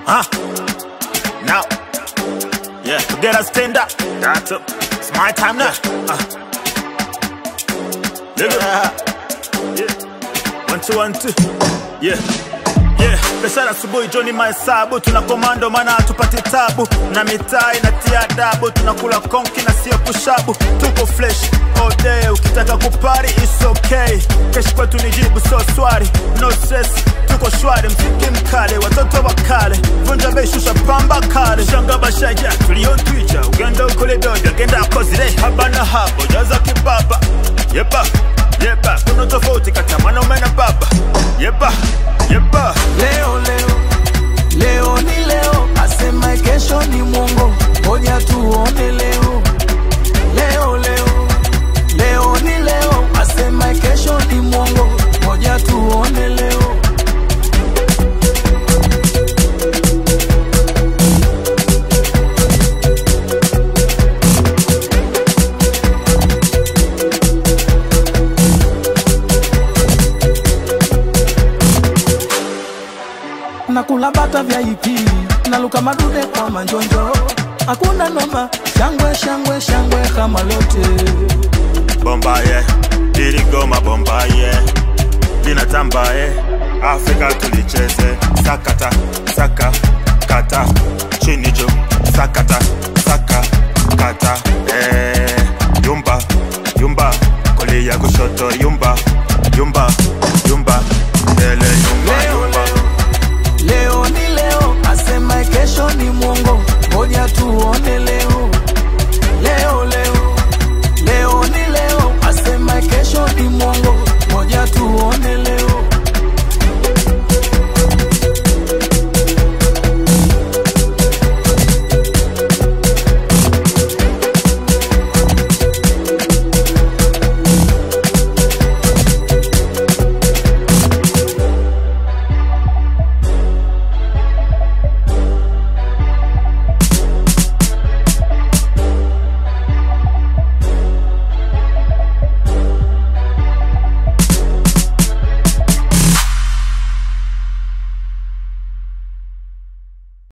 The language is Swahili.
Now, yeah, together stand up. That's up. It's my time now. Yeah. 1 2 1 2. Yeah. Yeah, besara asubuhi Johnny mahesabu. Tuna komando mana hatupati tabu. Na mitaa inatia adabu. Tunakula konki na sio kushabu. Tuko fresh all day. Ukitaka kupari it's okay. Keshi kwetu nijibu so swari. No stress, tuko shwari. Mziki mkale, watoto wakale. Vunja bei shusha pamba kale. Shanga bashaja, tulion twija. Ugenda ukule doja, genda kozire. Haba na habo, jaza kibaba. Yeba, yeba. Kuna tofauti kata mwanaume na baba. Yeba, yeba. Leo ni leo, asema kesho ni Mungu. Ngoja tuone leo. Leo ni leo, asema kesho ni Mungu. Ngoja tuone leo. Nakula bata vya ipi, naluka madude kwa manjonjo. Hakuna noma, shangwe kama lote. Bombaye, dirigoma bombaye. Dinatambaye, Afrika tulicheze. Sakata, saka, kata. Chini jo, sakata, saka, kata. Yumba, kulia kushoto,